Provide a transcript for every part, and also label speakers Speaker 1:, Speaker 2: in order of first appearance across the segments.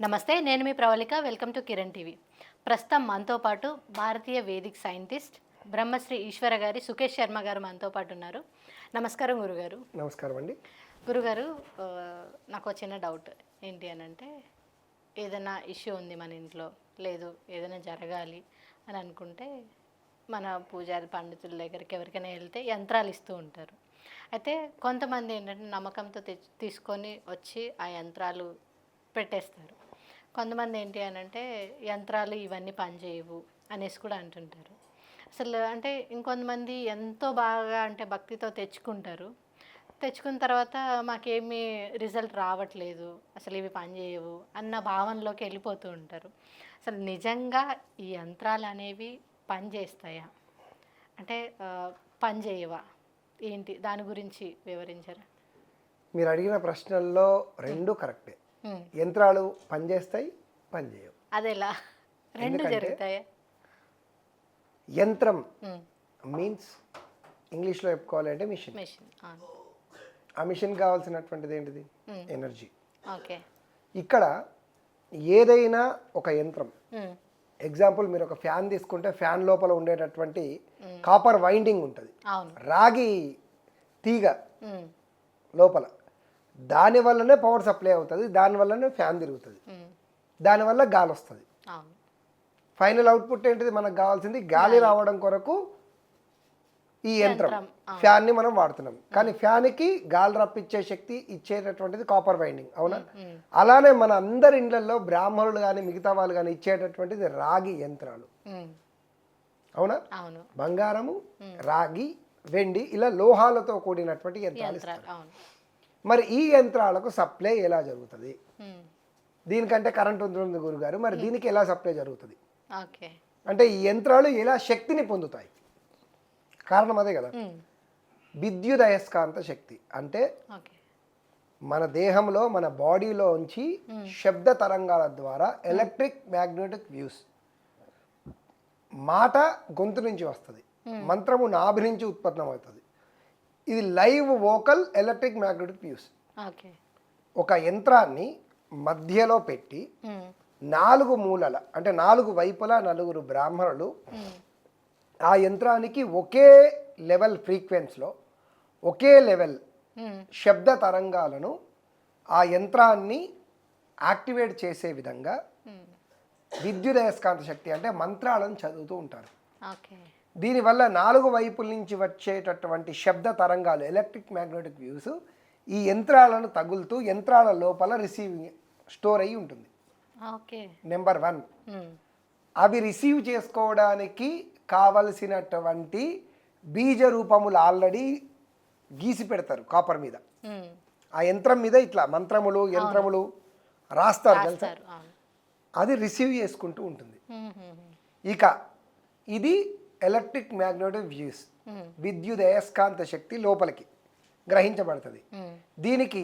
Speaker 1: నమస్తే, నేను మీ Pravallika. Welcome to Kiran TV. ప్రస్తుతం మనతో పాటు భారతీయ వేదిక్ సైంటిస్ట్ బ్రహ్మశ్రీ ఈశ్వర గారి సుకేష్ శర్మ గారు మనతో పాటు ఉన్నారు. నమస్కారం గురుగారు.
Speaker 2: నమస్కారం అండి.
Speaker 1: గురుగారు, నాకు ఒక చిన్న డౌట్ ఏంటి అని అంటే, ఏదైనా ఇష్యూ ఉంది మన ఇంట్లో, లేదు ఏదైనా జరగాలి అని అనుకుంటే మన పూజారి పండితుల దగ్గరికి ఎవరికైనా వెళ్తే యంత్రాలు ఇస్తూ ఉంటారు. అయితే కొంతమంది ఏంటంటే నమ్మకంతో తీసుకొని వచ్చి ఆ యంత్రాలు పెట్టేస్తారు. కొంతమంది ఏంటి అని అంటే యంత్రాలు ఇవన్నీ పనిచేయవు అనేసి కూడా అంటుంటారు. అసలు అంటే ఇంకొంతమంది ఎంతో బాగా అంటే భక్తితో తెచ్చుకుంటారు. తెచ్చుకున్న తర్వాత మాకేమీ రిజల్ట్ రావట్లేదు, అసలు ఇవి పనిచేయవు అన్న భావనలోకి వెళ్ళిపోతూ ఉంటారు. అసలు నిజంగా ఈ యంత్రాలు అనేవి పనిచేస్తాయా అంటే పనిచేయవా ఏంటి, దాని గురించి వివరించారా?
Speaker 2: మీరు అడిగిన ప్రశ్నల్లో రెండు కరెక్టే. యంత్రాలు పనిచేస్తాయి, పనిచేయవు.
Speaker 1: అదెలా రెండు
Speaker 2: ఎందుకంటే
Speaker 1: జరుగుతాయా?
Speaker 2: యంత్రం మీన్స్ ఇంగ్లీష్లో చెప్పుకోవాలంటే మిషన్.
Speaker 1: మెషిన్.
Speaker 2: ఆ మిషన్ కావాల్సినటువంటిది ఏంటిది? ఎనర్జీ.
Speaker 1: ఓకే.
Speaker 2: ఇక్కడ ఏదైనా ఒక యంత్రం, ఎగ్జాంపుల్ మీరు ఒక ఫ్యాన్ తీసుకుంటే ఫ్యాన్ లోపల ఉండేటటువంటి కాపర్ వైండింగ్ ఉంటుంది,
Speaker 1: అవును.
Speaker 2: రాగి తీగ లోపల, దానివల్లనే పవర్ సప్లై అవుతుంది, దానివల్లనే ఫ్యాన్ తిరుగుతుంది, దానివల్ల గాలి వస్తుంది.
Speaker 1: అవును.
Speaker 2: ఫైనల్ అవుట్పుట్ ఏంటిది? మనకు కావాల్సింది గాలి రావడం కొరకు ఈ యంత్రం ఫ్యాన్ని మనం వాడుతున్నాం. కానీ ఫ్యాన్కి గాలి రప్పించే శక్తి ఇచ్చేటటువంటిది కాపర్ వైండింగ్, అవునా? అలానే మన అందరి ఇండ్లలో బ్రాహ్మణులు కానీ మిగతా వాళ్ళు కానీ ఇచ్చేటటువంటిది రాగి యంత్రాలు, అవునా?
Speaker 1: అవును.
Speaker 2: బంగారము, రాగి, వెండి, ఇలా లోహాలతో కూడినటువంటి యంత్రాలు ఇస్తారు. మరి ఈ యంత్రాలకు సప్లై ఎలా జరుగుతుంది? దీనికంటే కరెంట్ ఉంటుంది గురుగారు, మరి దీనికి ఎలా సప్లై జరుగుతుంది అంటే ఈ యంత్రాలు ఎలా శక్తిని పొందుతాయి? కారణం అదే కదా, విద్యుదయస్కాంత శక్తి. అంటే మన దేహంలో మన బాడీలో ఉంచి శబ్ద తరంగాల ద్వారా ఎలక్ట్రిక్ మ్యాగ్నెటిక్ వ్యూస్, మాట గొంతు నుంచి వస్తుంది, మంత్రము నాభి నుంచి ఉత్పన్నం అవుతుంది. ఇది live vocal electric magnetic views. ఒక యంత్రాన్ని మధ్యలో పెట్టి 4 మూలల అంటే 4 వైపులా 4 బ్రాహ్మణులు ఆ యంత్రానికి ఒకే లెవెల్ ఫ్రీక్వెన్సీలో ఒకే లెవెల్ శబ్ద తరంగాలను ఆ యంత్రాన్ని యాక్టివేట్ చేసే విధంగా విద్యుదయస్కాంత శక్తి అంటే మంత్రాలను చదువుతూ ఉంటారు. దీనివల్ల 4 వైపుల నుంచి వచ్చేటటువంటి శబ్ద తరంగాలు ఎలక్ట్రిక్ మ్యాగ్నెటిక్ వ్యూస్ ఈ యంత్రాలను తగులుతూ యంత్రాల లోపల రిసీవింగ్ స్టోర్ అయ్యి ఉంటుంది. నెంబర్ 1, అవి రిసీవ్ చేసుకోవడానికి కావలసినటువంటి బీజ రూపములు ఆల్రెడీ గీసి పెడతారు కాపర్ మీద. ఆ యంత్రం మీద ఇట్లా మంత్రములు యంత్రములు రాస్తారు తెలుసా, అది రిసీవ్ చేసుకుంటూ ఉంటుంది. ఇక ఇది ఎలక్ట్రిక్ మ్యాగ్నెటిక్ వ్యూస్, విద్యుదయస్కాంత శక్తి లోపలికి గ్రహించబడుతుంది. దీనికి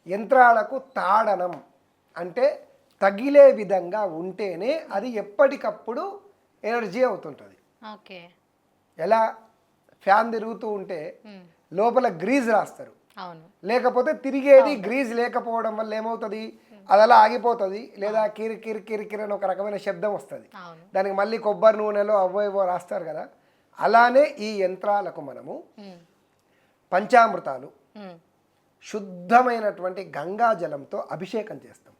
Speaker 2: యంత్రాలకు తాడనం అంటే తగిలే విధంగా ఉంటేనే అది ఎప్పటికప్పుడు ఎనర్జీ అవుతుంటుంది. ఎలా? ఫ్యాన్ తిరుగుతూ ఉంటే లోపల గ్రీజ్ రాస్తారు, లేకపోతే తిరిగేది గ్రీజ్ లేకపోవడం వల్ల ఏమవుతుంది? అది అలా ఆగిపోతుంది, లేదా కిరి కిరి కిరి కిరి అని ఒక రకమైన శబ్దం వస్తుంది. దానికి మళ్ళీ కొబ్బరి నూనెలో అవో రాస్తారు కదా. అలానే ఈ యంత్రాలకు మనము పంచామృతాలు, శుద్ధమైనటువంటి గంగా జలంతో అభిషేకం చేస్తాం.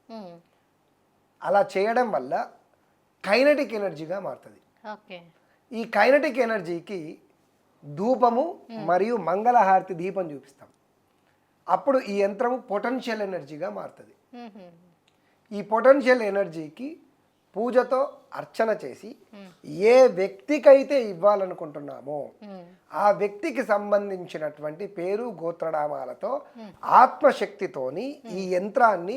Speaker 2: అలా చేయడం వల్ల కైనటిక్ ఎనర్జీగా మారుతుంది. ఈ కైనటిక్ ఎనర్జీకి ధూపము మరియు మంగళహారతి దీపం చూపిస్తాం. అప్పుడు ఈ యంత్రము పొటెన్షియల్ ఎనర్జీగా మారుతుంది. ఈ పొటెన్షియల్ ఎనర్జీకి పూజతో అర్చన చేసి ఏ వ్యక్తికైతే ఇవ్వాలనుకుంటున్నామో ఆ వ్యక్తికి సంబంధించినటువంటి పేరు గోత్రనామాలతో ఆత్మశక్తితోని ఈ యంత్రాన్ని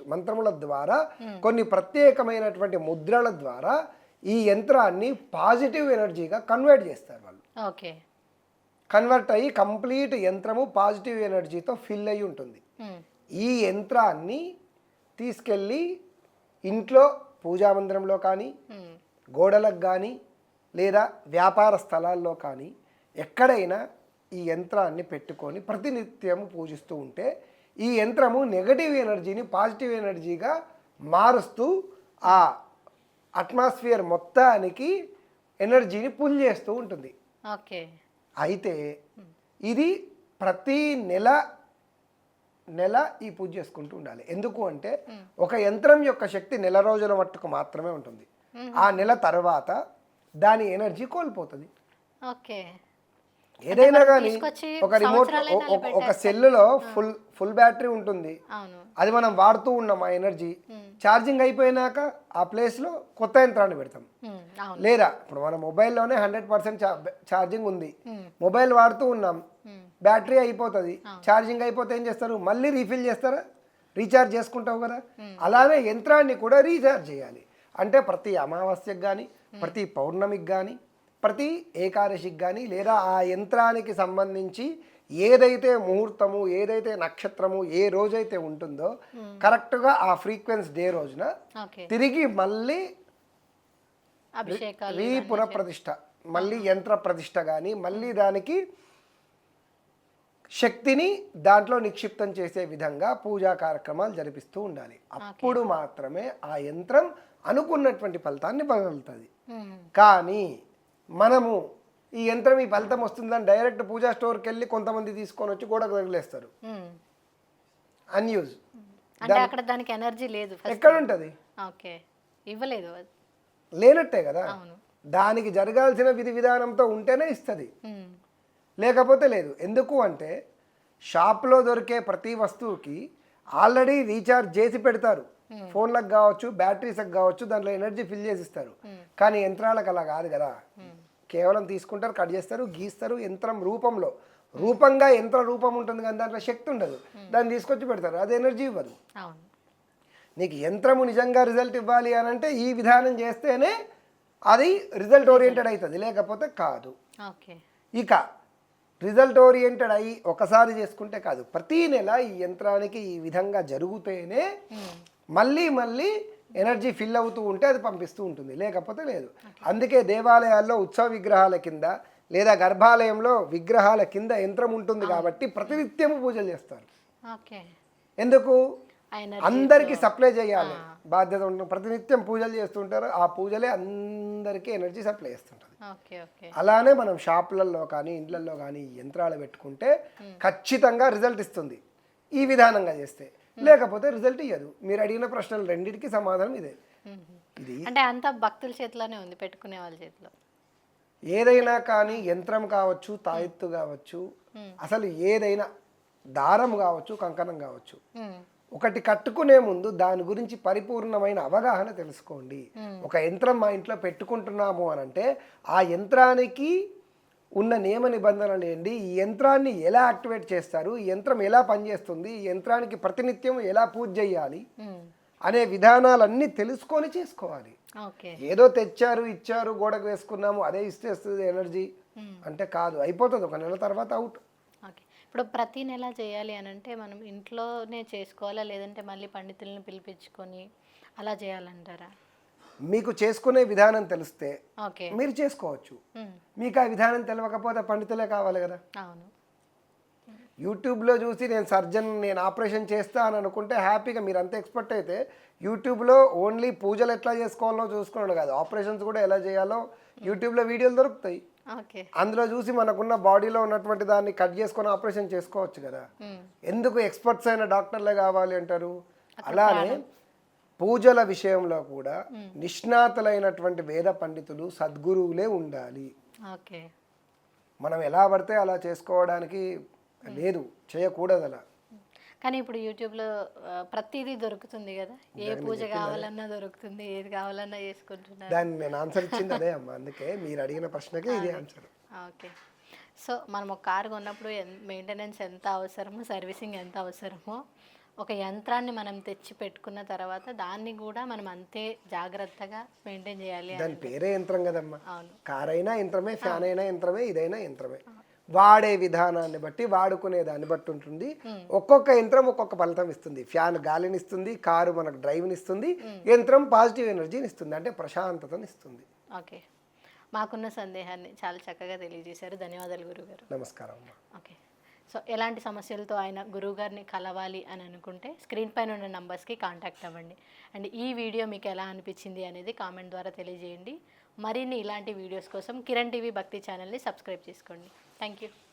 Speaker 2: మంత్రముల ద్వారా కొన్ని ప్రత్యేకమైనటువంటి ముద్రల ద్వారా ఈ యంత్రాన్ని పాజిటివ్ ఎనర్జీగా కన్వర్ట్ చేస్తారు వాళ్ళు. కన్వర్ట్ అయ్యి కంప్లీట్ యంత్రము పాజిటివ్ ఎనర్జీతో ఫిల్ అయ్యి ఉంటుంది. ఈ యంత్రాన్ని తీసుకెళ్ళి ఇంట్లో పూజా మందిరంలో కానీ, గోడలకు కానీ, లేదా వ్యాపార స్థలాల్లో కానీ ఎక్కడైనా ఈ యంత్రాన్ని పెట్టుకొని ప్రతినిత్యం పూజిస్తూ ఉంటే ఈ యంత్రము నెగటివ్ ఎనర్జీని పాజిటివ్ ఎనర్జీగా మారుస్తూ ఆ అట్మాస్ఫియర్ మొత్తానికి ఎనర్జీని పుల్ చేస్తూ ఉంటుంది.
Speaker 1: ఓకే.
Speaker 2: అయితే ఇది ప్రతి నెల ఈ పూజ చేసుకుంటూ ఉండాలి. ఎందుకు అంటే ఒక యంత్రం యొక్క శక్తి నెల రోజుల మట్టుకు మాత్రమే ఉంటుంది. ఆ నెల తర్వాత దాని ఎనర్జీ కోల్పోతుంది.
Speaker 1: ఓకే.
Speaker 2: ఏదైనా కానీ ఒక రిమోట్ ఒక సెల్లులో ఫుల్ బ్యాటరీ ఉంటుంది, అది మనం వాడుతూ ఉన్నాం. ఆ ఎనర్జీ ఛార్జింగ్ అయిపోయినాక ఆ ప్లేస్లో కొత్త యంత్రాన్ని పెడతాం. లేదా ఇప్పుడు మన మొబైల్లోనే 100% ఛార్జింగ్ ఉంది, మొబైల్ వాడుతూ ఉన్నాం, బ్యాటరీ అయిపోతుంది, ఛార్జింగ్ అయిపోతే ఏం చేస్తారు, మళ్ళీ రీఫిల్ చేస్తారా, రీఛార్జ్ చేసుకుంటావు కదా. అలానే యంత్రాన్ని కూడా రీఛార్జ్ చేయాలి. అంటే ప్రతి అమావాస్యకు కానీ, ప్రతి పౌర్ణమికి కానీ, ప్రతి ఏకాదశికి కానీ, లేదా ఆ యంత్రానికి సంబంధించి ఏదైతే ముహూర్తము, ఏదైతే నక్షత్రము, ఏ రోజైతే ఉంటుందో కరెక్ట్గా ఆ ఫ్రీక్వెన్సీ డే రోజున తిరిగి మళ్ళీ పునఃప్రతిష్ఠ, మళ్ళీ యంత్ర ప్రతిష్ఠ కానీ, మళ్ళీ దానికి శక్తిని దాంట్లో నిక్షిప్తం చేసే విధంగా పూజా కార్యక్రమాలు జరిపిస్తూ ఉండాలి. అప్పుడు మాత్రమే ఆ యంత్రం అనుకున్నటువంటి ఫలితాన్ని ఇవ్వగలుగుతుంది. కానీ మనము ఈ యంత్రం ఈ ఫలితం వస్తుందని డైరెక్ట్ పూజా స్టోర్కి వెళ్ళి కొంతమంది తీసుకొని వచ్చి గోడకు తగిలేస్తారు. అన్యూజ్
Speaker 1: అంటే అక్కడ దానికి ఎనర్జీ లేదు,
Speaker 2: ఎక్కడ ఉంటుంది,
Speaker 1: ఓకే, ఇవ్వలేదు,
Speaker 2: లేనట్టే కదా. దానికి జరగాల్సిన విధి విధానంతో ఉంటేనే ఇస్తుంది, లేకపోతే లేదు. ఎందుకు అంటే షాప్లో దొరికే ప్రతి వస్తువుకి ఆల్రెడీ రీఛార్జ్ చేసి పెడతారు. ఫోన్లకు కావచ్చు, బ్యాటరీస్కి కావచ్చు, దాంట్లో ఎనర్జీ ఫిల్ చేసి ఇస్తారు. కానీ యంత్రాలకు అలా కాదు కదా. కేవలం తీసుకుంటారు, కట్ చేస్తారు, గీస్తారు. యంత్రం రూపంగా యంత్ర రూపం ఉంటుంది కానీ దాంట్లో శక్తి ఉండదు. దాన్ని తీసుకొచ్చి పెడతారు, అది ఎనర్జీ ఇవ్వదు. నీకు యంత్రము నిజంగా రిజల్ట్ ఇవ్వాలి అని అంటే ఈ విధానం చేస్తేనే అది రిజల్ట్ ఓరియంటెడ్ అవుతుంది, లేకపోతే కాదు. ఇక రిజల్ట్ ఓరియంటెడ్ అయ్యి ఒకసారి చేసుకుంటే కాదు, ప్రతీ నెల ఈ యంత్రానికి ఈ విధంగా జరిగితేనే మళ్ళీ ఎనర్జీ ఫిల్ అవుతూ ఉంటే అది పంపిస్తూ ఉంటుంది, లేకపోతే లేదు. అందుకే దేవాలయాల్లో ఉత్సవ విగ్రహాల కింద లేదా గర్భాలయంలో విగ్రహాల కింద యంత్రం ఉంటుంది కాబట్టి ప్రతినిత్యం పూజలు చేస్తారు. ఎందుకు, అందరికీ సప్లై చేయాలి బాధ్యత ఉంటుంది. ప్రతినిత్యం పూజలు చేస్తుంటారు, ఆ పూజలే అందరికీ ఎనర్జీ సప్లై చేస్తుంటారు. అలానే మనం షాపులలో కానీ ఇండ్లలో కానీ యంత్రాలు పెట్టుకుంటే ఖచ్చితంగా రిజల్ట్ ఇస్తుంది ఈ విధానంగా చేస్తే, లేకపోతే రిజల్ట్ ఇవ్వదు. మీరు అడిగిన ప్రశ్నలు రెండింటికి సమాధానం ఇదే.
Speaker 1: ఇది అంటే అంతా భక్తుల చేతిలోనే ఉంది, పెట్టుకునే వాళ్ళ చేతిలో.
Speaker 2: ఏదైనా కానీ యంత్రం కావచ్చు, తాయెత్తు కావచ్చు, అసలు ఏదైనా దారం కావచ్చు, కంకణం కావచ్చు, ఒకటి కట్టుకునే ముందు దాని గురించి పరిపూర్ణమైన అవగాహన తెలుసుకోండి. ఒక యంత్రం మా ఇంట్లో పెట్టుకుంటున్నాము అని అంటే ఆ యంత్రానికి ఉన్న నియమ నిబంధనలు ఏంటి, ఈ యంత్రాన్ని ఎలా యాక్టివేట్ చేస్తారు, ఈ యంత్రం ఎలా పనిచేస్తుంది, ఈ యంత్రానికి ప్రతినిత్యం ఎలా పూజ చేయాలి అనే విధానాలన్నీ తెలుసుకొని చేసుకోవాలి. ఏదో తెచ్చారు ఇచ్చారు గోడకు వేసుకున్నాము అదే ఇస్తేస్తుంది ఎనర్జీ అంటే కాదు, అయిపోతుంది ఒక నెల తర్వాత అవుట్.
Speaker 1: ఇప్పుడు ప్రతి నెల చేయాలి అని అంటే మనం ఇంట్లోనే చేసుకోవాలా, లేదంటే మళ్ళీ పండితులను పిలిపించుకొని అలా చేయాలంటారా?
Speaker 2: మీకు చేసుకునే విధానం తెలిస్తే మీరు చేసుకోవచ్చు. మీకు ఆ విధానం తెలియకపోతే పండితులే కావాలి కదా. యూట్యూబ్లో చూసి నేను సర్జన్, నేను ఆపరేషన్ చేస్తా అని అనుకుంటే హ్యాపీగా మీరు అంత ఎక్స్పర్ట్ అయితే యూట్యూబ్లో ఓన్లీ పూజలు ఎట్లా చేసుకోవాలో చూసుకున్నాడు కాదు, ఆపరేషన్స్ కూడా ఎలా చేయాలో యూట్యూబ్లో వీడియోలు దొరుకుతాయి. అందులో చూసి మనకున్న బాడీలో ఉన్నటువంటి దాన్ని కట్ చేసుకొని ఆపరేషన్ చేసుకోవచ్చు కదా. ఎందుకు ఎక్స్పర్ట్స్ అయిన డాక్టర్లే కావాలి అంటారు? అలానే పూజల విషయంలో కూడా నిష్ణాతులైనటువంటి వేద పండితులు, సద్గురువులే ఉండాలి. మనం ఎలా పడితే అలా చేసుకోవడానికి లేదు, చేయకూడదు అలా.
Speaker 1: కానీ ఇప్పుడు యూట్యూబ్లో ప్రతిదీ దొరుకుతుంది కదా, ఏ పూజ కావాలన్నా దొరుకుతుంది, ఏది కావాలన్నా చేసుకుంటున్నారు.
Speaker 2: దాన్ని నేను ఆన్సర్ ఇచ్చింది అదే అమ్మా, అందుకే మీరు అడిగిన ప్రశ్నకే ఇదే ఆన్సర్.
Speaker 1: ఓకే. సో మనం ఒక కారు కొన్నప్పుడు మెయింటెనెన్స్ ఎంత అవసరమో, సర్వీసింగ్ ఎంత అవసరమో, ఒక యంత్రాన్ని మనం తెచ్చి పెట్టుకున్న తర్వాత దాన్ని కూడా మనం అంతే జాగ్రత్తగా మెయింటైన్ చేయాలి.
Speaker 2: దాని పేరే యంత్రం కదమ్మా. కార్ అయినా యంత్రమే, ఫ్యాన్ అయినా యంత్రమే, ఇదైనా యంత్రమే. వాడే విధానాన్ని బట్టి, వాడుకునే దాన్ని బట్టి ఉంటుంది. ఒక్కొక్క యంత్రం ఒక్కొక్క ఫలితం ఇస్తుంది. ఫ్యాన్ గాలిని ఇస్తుంది, కారు మనకు డ్రైవ్ని ఇస్తుంది, యంత్రం పాజిటివ్ ఎనర్జీని ఇస్తుంది, అంటే ప్రశాంతతని ఇస్తుంది.
Speaker 1: ఓకే, మాకున్న సందేహాన్ని చాలా చక్కగా తెలియజేశారు. ధన్యవాదాలు గురుగారు.
Speaker 2: నమస్కారం.
Speaker 1: ఓకే, సో ఎలాంటి సమస్యలతో ఆయన గురువుగారిని కలవాలి అని అనుకుంటే స్క్రీన్ పైన ఉన్న నంబర్స్కి కాంటాక్ట్ అవ్వండి. అండ్ ఈ వీడియో మీకు ఎలా అనిపించింది అనేది కామెంట్ ద్వారా తెలియజేయండి. మరిన్ని ఇలాంటి వీడియోస్ కోసం కిరణ్ టీవీ భక్తి ఛానల్ని సబ్స్క్రైబ్ చేసుకోండి. Thank you.